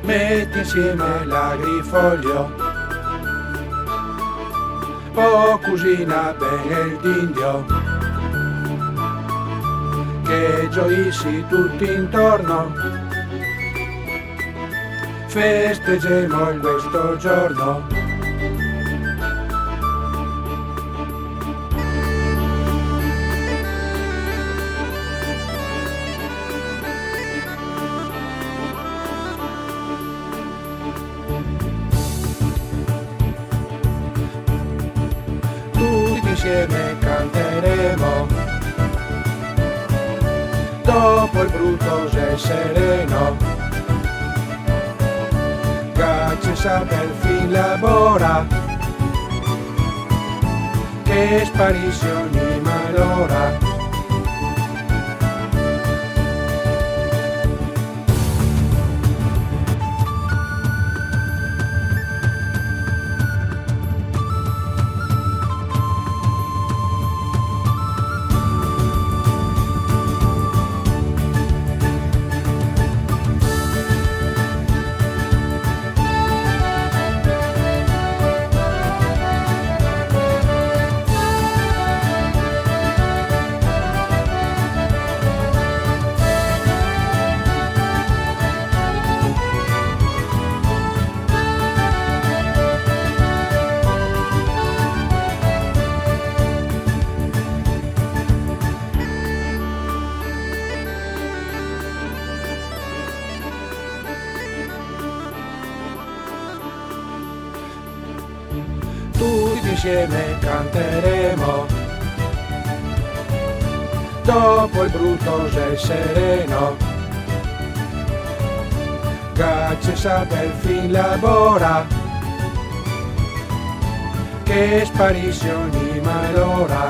metti insieme l'agrifoglio, oh cusina bel d'indio, che gioissi tutti intorno, festeggiamo in questo giorno. Insieme canteremo, dopo il brutto se sereno, grazie saper fin labora, che sparisce ogni malora. Tutti insieme canteremo, dopo il brutto se sereno, grazie saper fin labora, che sparisce ogni malora.